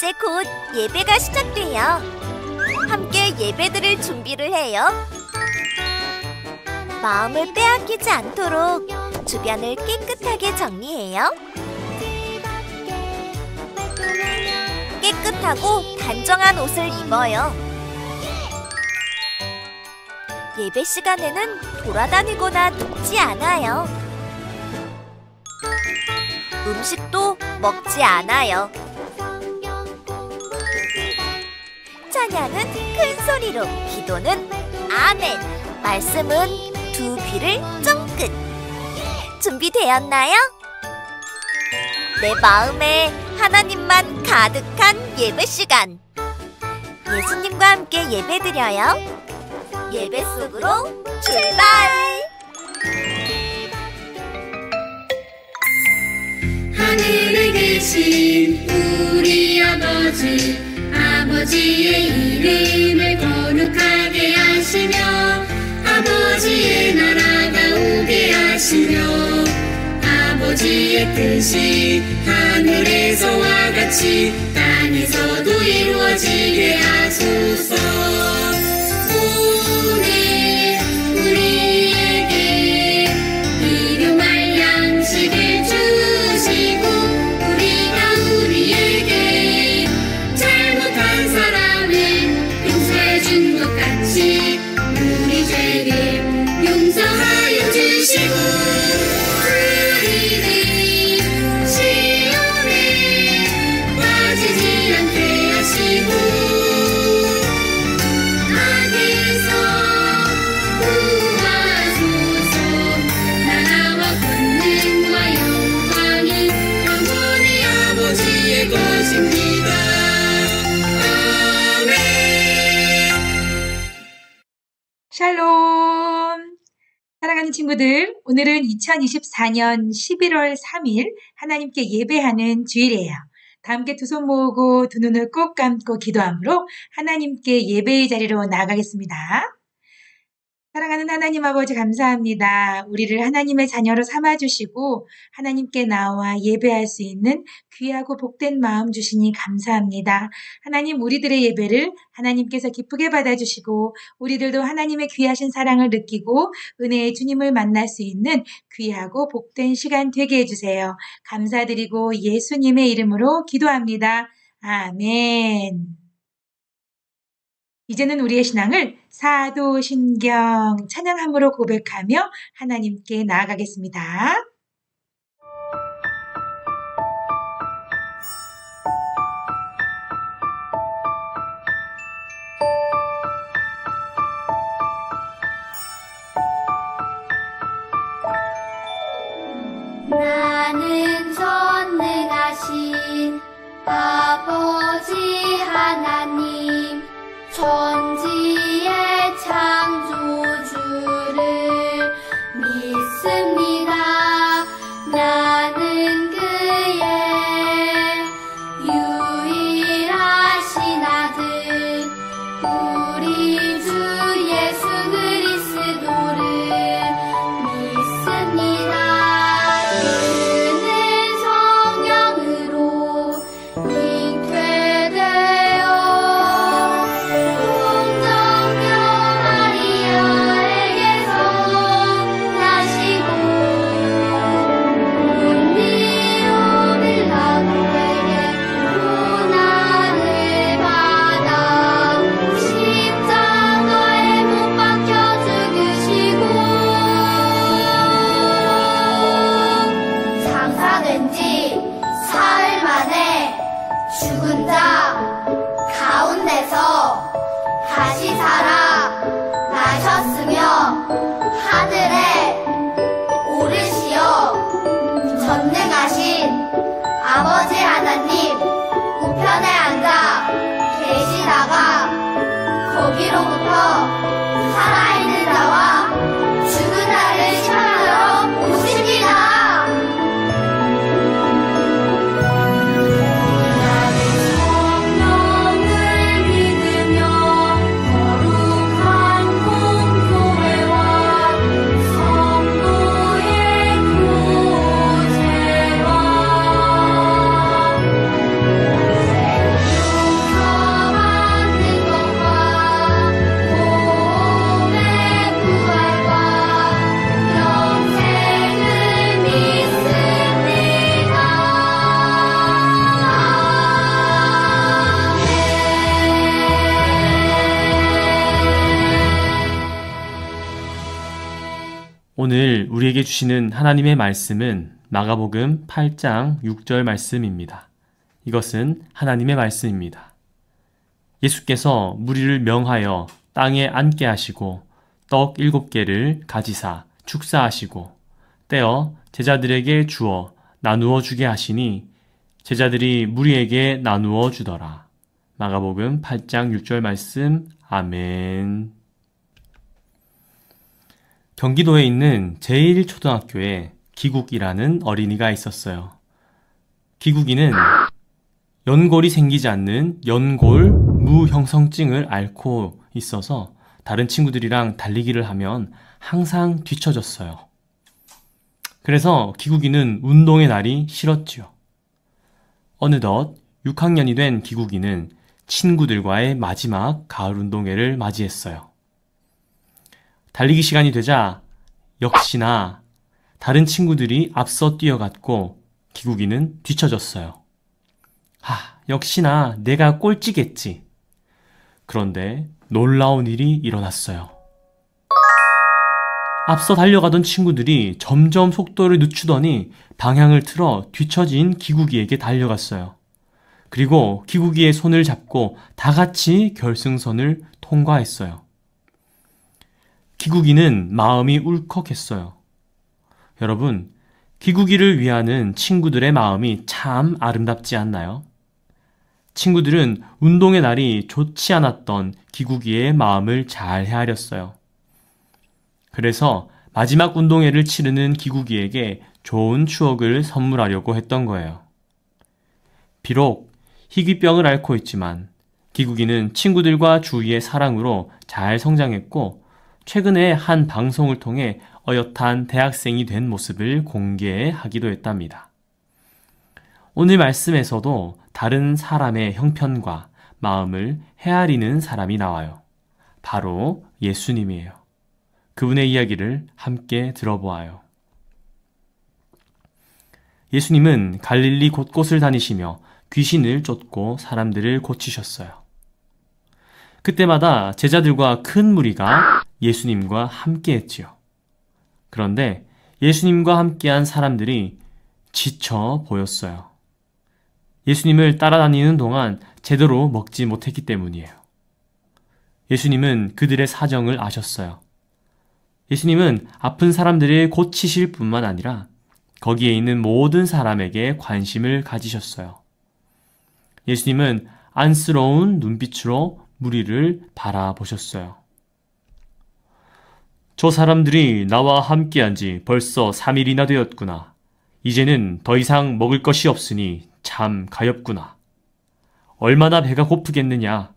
이제 곧 예배가 시작돼요. 함께 예배드릴 준비를 해요. 마음을 빼앗기지 않도록 주변을 깨끗하게 정리해요. 깨끗하고 단정한 옷을 입어요. 예배 시간에는 돌아다니거나 눕지 않아요. 음식도 먹지 않아요. 찬양은 큰 소리로, 기도는 아멘, 말씀은 두 귀를 쫑긋. 준비되었나요? 내 마음에 하나님만 가득한 예배 시간. 예수님과 함께 예배드려요. 예배 속으로 출발! 하늘에 계신 우리 아버지, 아버지의 이름을 거룩하게 하시며 아버지의 나라가 오게 하시며 아버지의 뜻이 하늘에서와 같이 땅에서도 이루어지게 하소서. 오늘 우리에게 일용할 양식을 주시고 우리에게 잘못한 사람을 용서해 준 것 같이 우리 죄를 용서하여 주시고 우리를 시험에 빠지지 않게 하시고 악에서 구하소서. 나라와 권능과 영광은 영원히 아버지의 것입니다. 아멘. 샬롬! 사랑하는 친구들, 오늘은 2024년 11월 3일 하나님께 예배하는 주일이에요. 다 함께 두 손 모으고 두 눈을 꼭 감고 기도함으로 하나님께 예배의 자리로 나아가겠습니다. 사랑하는 하나님 아버지 감사합니다. 우리를 하나님의 자녀로 삼아주시고 하나님께 나와 예배할 수 있는 귀하고 복된 마음 주시니 감사합니다. 하나님, 우리들의 예배를 하나님께서 기쁘게 받아주시고 우리들도 하나님의 귀하신 사랑을 느끼고 은혜의 주님을 만날 수 있는 귀하고 복된 시간 되게 해주세요. 감사드리고 예수님의 이름으로 기도합니다. 아멘. 이제는 우리의 신앙을 사도신경 찬양함으로 고백하며 하나님께 나아가겠습니다. 나는 전능하신 아버지 하나님 천지의 창조주를 믿습니다. 나는 그의 유일하신 아들 우리 주 예수 그리스도를 믿습니다. 그는 성령으로 잉태되어 동정녀 마리아에게서 나시고 본디오 빌라도에게 고난을 받아 십자가에 못 박혀 죽으시고 장사된 지 사흘 만에 죽은 자 가운데서 다시 살아 나셨으며 하늘에 오르시어 전능하신 아버지 하나님 우편에 앉아 계시다가 거기로부터 살아있는 자와 죽은 자를 심판하러 오십니다. 나는 성령을 믿으며 거룩한 공교회와 성도의 교제와 우리에게 주시는 하나님의 말씀은 마가복음 8장 6절 말씀입니다. 이것은 하나님의 말씀입니다. 예수께서 무리를 명하여 땅에 앉게 하시고 떡 7개를 가지사 축사하시고 떼어 제자들에게 주어 나누어 주게 하시니 제자들이 무리에게 나누어 주더라. 마가복음 8장 6절 말씀. 아멘. 경기도에 있는 제1초등학교에 기국이라는 어린이가 있었어요. 기국이는 연골이 생기지 않는 연골 무형성증을 앓고 있어서 다른 친구들이랑 달리기를 하면 항상 뒤처졌어요. 그래서 기국이는 운동의 날이 싫었지요. 어느덧 6학년이 된 기국이는 친구들과의 마지막 가을 운동회를 맞이했어요. 달리기 시간이 되자 역시나 다른 친구들이 앞서 뛰어갔고 기국이는 뒤처졌어요. 역시나 내가 꼴찌겠지. 그런데 놀라운 일이 일어났어요. 앞서 달려가던 친구들이 점점 속도를 늦추더니 방향을 틀어 뒤처진 기국이에게 달려갔어요. 그리고 기국이의 손을 잡고 다 같이 결승선을 통과했어요. 기국이는 마음이 울컥했어요. 여러분, 기국이를 위하는 친구들의 마음이 참 아름답지 않나요? 친구들은 운동의 날이 좋지 않았던 기국이의 마음을 잘 헤아렸어요. 그래서 마지막 운동회를 치르는 기국이에게 좋은 추억을 선물하려고 했던 거예요. 비록 희귀병을 앓고 있지만 기국이는 친구들과 주위의 사랑으로 잘 성장했고 최근에 한 방송을 통해 어엿한 대학생이 된 모습을 공개하기도 했답니다. 오늘 말씀에서도 다른 사람의 형편과 마음을 헤아리는 사람이 나와요. 바로 예수님이에요. 그분의 이야기를 함께 들어보아요. 예수님은 갈릴리 곳곳을 다니시며 귀신을 쫓고 사람들을 고치셨어요. 그때마다 제자들과 큰 무리가 예수님과 함께 했지요. 그런데 예수님과 함께한 사람들이 지쳐 보였어요. 예수님을 따라다니는 동안 제대로 먹지 못했기 때문이에요. 예수님은 그들의 사정을 아셨어요. 예수님은 아픈 사람들을 고치실 뿐만 아니라 거기에 있는 모든 사람에게 관심을 가지셨어요. 예수님은 안쓰러운 눈빛으로 무리를 바라보셨어요. 저 사람들이 나와 함께한 지 벌써 3일이나 되었구나. 이제는 더 이상 먹을 것이 없으니 참 가엾구나. 얼마나 배가 고프겠느냐.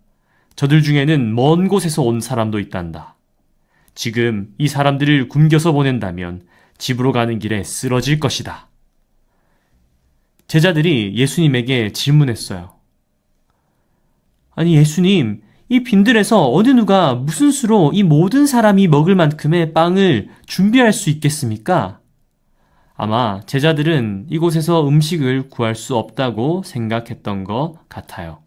저들 중에는 먼 곳에서 온 사람도 있단다. 지금 이 사람들을 굶겨서 보낸다면 집으로 가는 길에 쓰러질 것이다. 제자들이 예수님에게 질문했어요. 아니 예수님, 이 빈들에서 어느 누가 무슨 수로 이 모든 사람이 먹을 만큼의 빵을 준비할 수 있겠습니까? 아마 제자들은 이곳에서 음식을 구할 수 없다고 생각했던 것 같아요.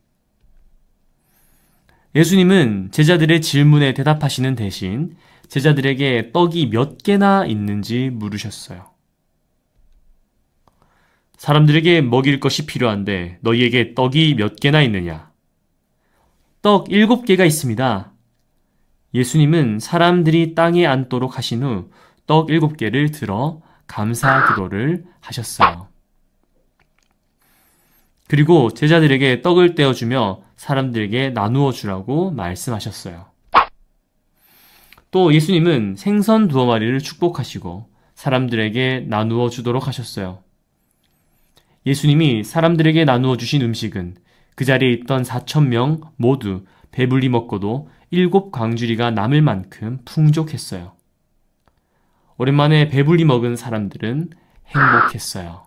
예수님은 제자들의 질문에 대답하시는 대신 제자들에게 떡이 몇 개나 있는지 물으셨어요. 사람들에게 먹일 것이 필요한데 너희에게 떡이 몇 개나 있느냐? 떡 7개가 있습니다. 예수님은 사람들이 땅에 앉도록 하신 후 떡 7개를 들어 감사 기도를 하셨어요. 그리고 제자들에게 떡을 떼어주며 사람들에게 나누어 주라고 말씀하셨어요. 또 예수님은 생선 2마리를 축복하시고 사람들에게 나누어 주도록 하셨어요. 예수님이 사람들에게 나누어 주신 음식은 그 자리에 있던 4,000명 모두 배불리 먹고도 7광주리가 남을 만큼 풍족했어요. 오랜만에 배불리 먹은 사람들은 행복했어요.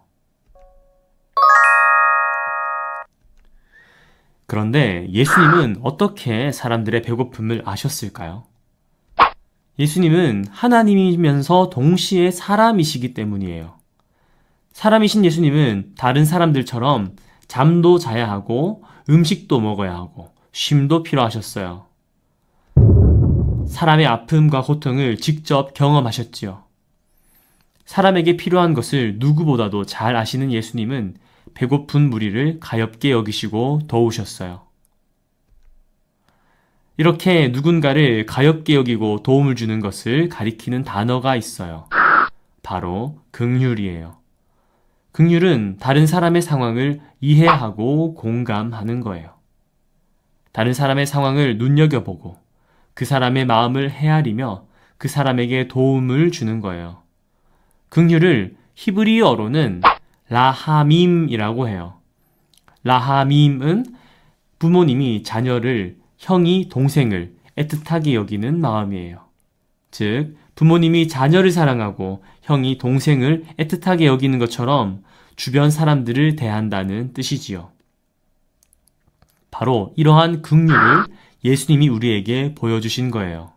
그런데 예수님은 어떻게 사람들의 배고픔을 아셨을까요? 예수님은 하나님이면서 동시에 사람이시기 때문이에요. 사람이신 예수님은 다른 사람들처럼 잠도 자야 하고 음식도 먹어야 하고 쉼도 필요하셨어요. 사람의 아픔과 고통을 직접 경험하셨지요. 사람에게 필요한 것을 누구보다도 잘 아시는 예수님은 배고픈 무리를 가엾게 여기시고 도우셨어요. 이렇게 누군가를 가엾게 여기고 도움을 주는 것을 가리키는 단어가 있어요. 바로 긍휼이에요. 긍휼은 다른 사람의 상황을 이해하고 공감하는 거예요. 다른 사람의 상황을 눈여겨보고 그 사람의 마음을 헤아리며 그 사람에게 도움을 주는 거예요. 긍휼을 히브리어로는 라하밈이라고 해요. 라하밈은 부모님이 자녀를, 형이 동생을 애틋하게 여기는 마음이에요. 즉, 부모님이 자녀를 사랑하고 형이 동생을 애틋하게 여기는 것처럼 주변 사람들을 대한다는 뜻이지요. 바로 이러한 긍휼을 예수님이 우리에게 보여주신 거예요.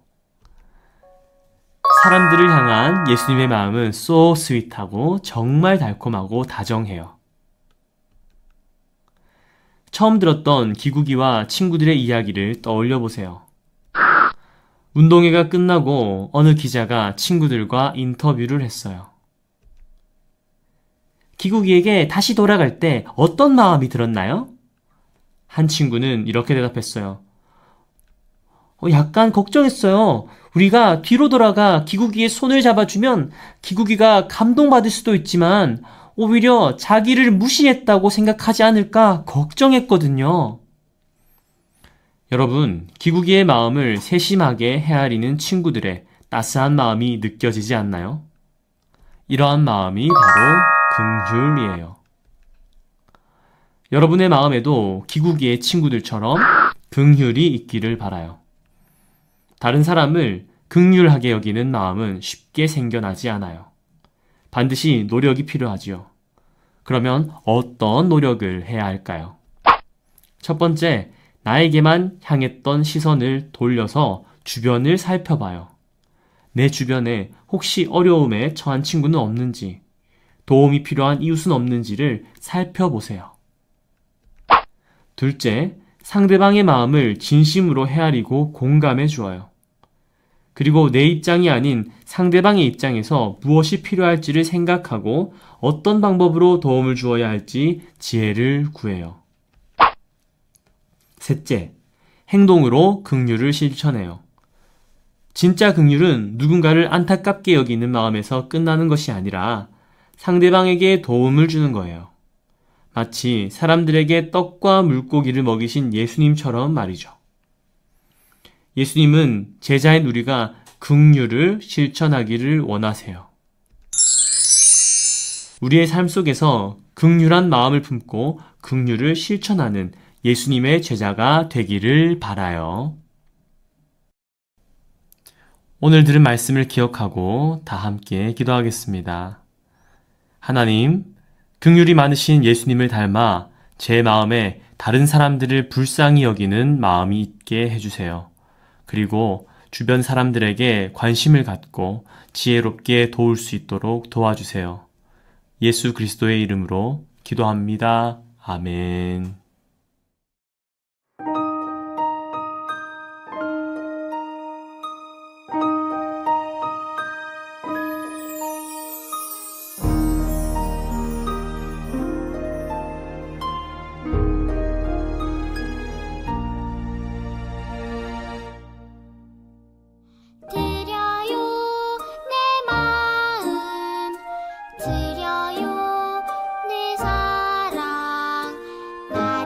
사람들을 향한 예수님의 마음은 so sweet하고 정말 달콤하고 다정해요. 처음 들었던 기국이와 친구들의 이야기를 떠올려 보세요. 운동회가 끝나고 어느 기자가 친구들과 인터뷰를 했어요. 기국이에게 다시 돌아갈 때 어떤 마음이 들었나요? 한 친구는 이렇게 대답했어요. 약간 걱정했어요. 우리가 뒤로 돌아가 기국이의 손을 잡아주면 기국이가 감동받을 수도 있지만 오히려 자기를 무시했다고 생각하지 않을까 걱정했거든요. 여러분, 기국이의 마음을 세심하게 헤아리는 친구들의 따스한 마음이 느껴지지 않나요? 이러한 마음이 바로 긍휼이에요. 여러분의 마음에도 기국이의 친구들처럼 긍휼이 있기를 바라요. 다른 사람을 긍휼하게 여기는 마음은 쉽게 생겨나지 않아요. 반드시 노력이 필요하지요. 그러면 어떤 노력을 해야 할까요? 첫 번째, 나에게만 향했던 시선을 돌려서 주변을 살펴봐요. 내 주변에 혹시 어려움에 처한 친구는 없는지, 도움이 필요한 이웃은 없는지를 살펴보세요. 둘째, 상대방의 마음을 진심으로 헤아리고 공감해 주어요. 그리고 내 입장이 아닌 상대방의 입장에서 무엇이 필요할지를 생각하고 어떤 방법으로 도움을 주어야 할지 지혜를 구해요. 셋째, 행동으로 긍휼을 실천해요. 진짜 긍휼은 누군가를 안타깝게 여기는 마음에서 끝나는 것이 아니라 상대방에게 도움을 주는 거예요. 마치 사람들에게 떡과 물고기를 먹이신 예수님처럼 말이죠. 예수님은 제자인 우리가 긍휼을 실천하기를 원하세요. 우리의 삶 속에서 긍휼한 마음을 품고 긍휼을 실천하는 예수님의 제자가 되기를 바라요. 오늘 들은 말씀을 기억하고 다 함께 기도하겠습니다. 하나님, 긍휼이 많으신 예수님을 닮아 제 마음에 다른 사람들을 불쌍히 여기는 마음이 있게 해주세요. 그리고 주변 사람들에게 관심을 갖고 지혜롭게 도울 수 있도록 도와주세요. 예수 그리스도의 이름으로 기도합니다. 아멘. 드려요 내 마음 드려요 내 사랑 날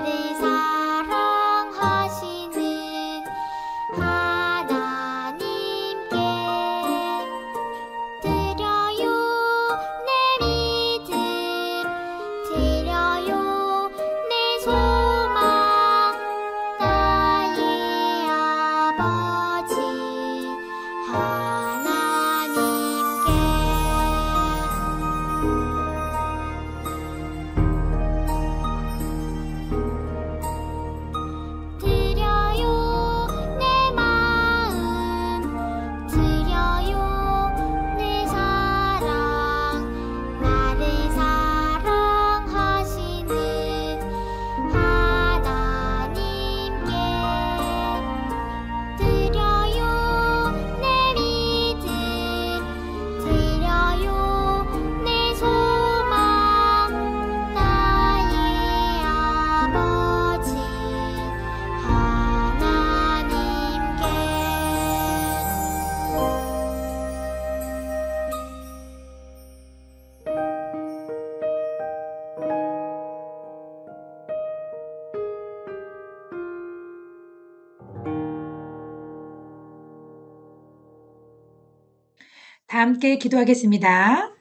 다 함께 기도하겠습니다.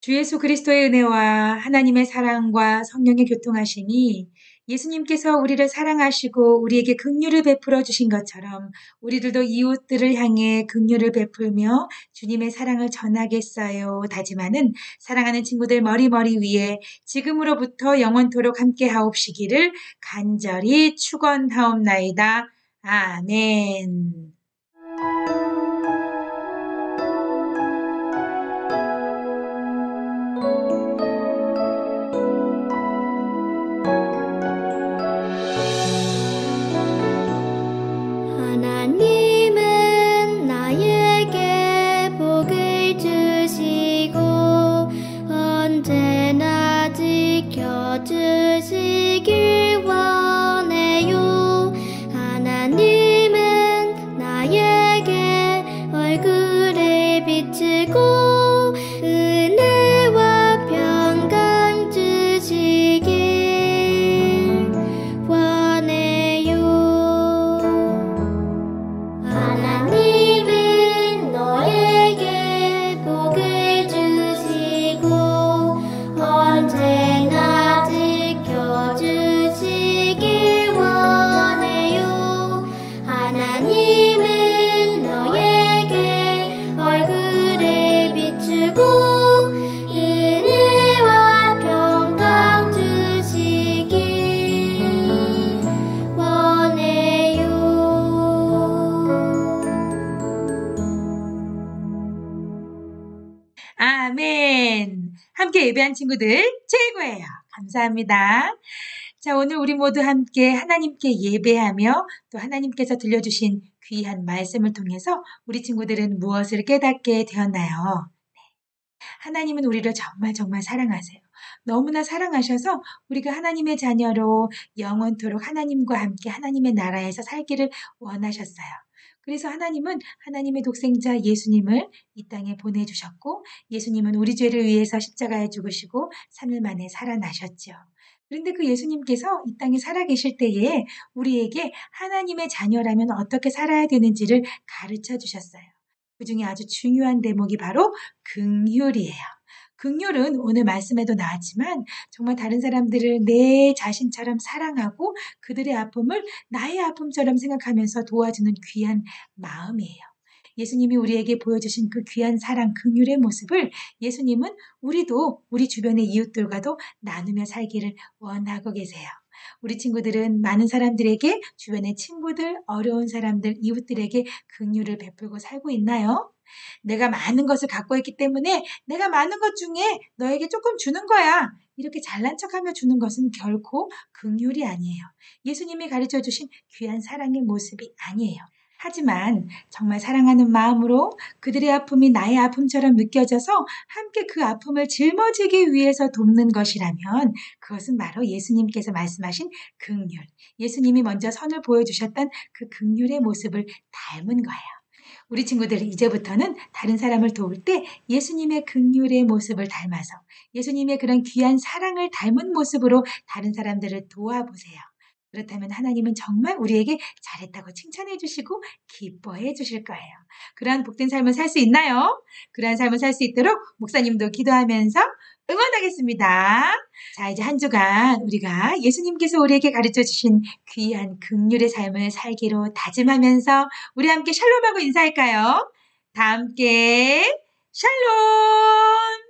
주 예수 그리스도의 은혜와 하나님의 사랑과 성령의 교통하심이 예수님께서 우리를 사랑하시고 우리에게 긍휼을 베풀어 주신 것처럼 우리들도 이웃들을 향해 긍휼을 베풀며 주님의 사랑을 전하겠어요 다짐하는 사랑하는 친구들 머리 위에 지금으로부터 영원토록 함께 하옵시기를 간절히 축원하옵나이다. 아멘. 하나님은 나에게 복을 주시고 언제나 지켜주시길 원해요. 하나님은 나에게 얼굴을 비추고 은혜와 평강 주시길 원해요. 하나님은 너에게 복을 주시고 언제나 지켜주시길 원해요. 하나님은 너에게 얼굴을 비추고 은혜와 평강 주시길 원해요. 아멘. 함께 예배한 친구들 최고예요. 감사합니다. 자, 오늘 우리 모두 함께 하나님께 예배하며 또 하나님께서 들려주신 귀한 말씀을 통해서 우리 친구들은 무엇을 깨닫게 되었나요? 하나님은 우리를 정말 사랑하세요. 너무나 사랑하셔서 우리가 하나님의 자녀로 영원토록 하나님과 함께 하나님의 나라에서 살기를 원하셨어요. 그래서 하나님은 하나님의 독생자 예수님을 이 땅에 보내주셨고 예수님은 우리 죄를 위해서 십자가에 죽으시고 3일 만에 살아나셨죠. 그런데 그 예수님께서 이 땅에 살아계실 때에 우리에게 하나님의 자녀라면 어떻게 살아야 되는지를 가르쳐 주셨어요. 그 중에 아주 중요한 대목이 바로 긍휼이에요. 긍휼은 오늘 말씀에도 나왔지만 정말 다른 사람들을 내 자신처럼 사랑하고 그들의 아픔을 나의 아픔처럼 생각하면서 도와주는 귀한 마음이에요. 예수님이 우리에게 보여주신 그 귀한 사랑, 긍휼의 모습을 예수님은 우리도 우리 주변의 이웃들과도 나누며 살기를 원하고 계세요. 우리 친구들은 많은 사람들에게 주변의 친구들, 어려운 사람들, 이웃들에게 긍휼을 베풀고 살고 있나요? 내가 많은 것을 갖고 있기 때문에 내가 많은 것 중에 너에게 조금 주는 거야. 이렇게 잘난 척하며 주는 것은 결코 긍휼이 아니에요. 예수님이 가르쳐 주신 귀한 사랑의 모습이 아니에요. 하지만 정말 사랑하는 마음으로 그들의 아픔이 나의 아픔처럼 느껴져서 함께 그 아픔을 짊어지기 위해서 돕는 것이라면 그것은 바로 예수님께서 말씀하신 긍휼. 예수님이 먼저 선을 보여주셨던 그 긍휼의 모습을 닮은 거예요. 우리 친구들 이제부터는 다른 사람을 도울 때 예수님의 긍휼의 모습을 닮아서 예수님의 그런 귀한 사랑을 닮은 모습으로 다른 사람들을 도와보세요. 그렇다면 하나님은 정말 우리에게 잘했다고 칭찬해 주시고 기뻐해 주실 거예요. 그러한 복된 삶을 살 수 있나요? 그러한 삶을 살 수 있도록 목사님도 기도하면서 응원하겠습니다. 자, 이제 한 주간 우리가 예수님께서 우리에게 가르쳐 주신 귀한 긍휼의 삶을 살기로 다짐하면서 우리 함께 샬롬하고 인사할까요? 다 함께 샬롬!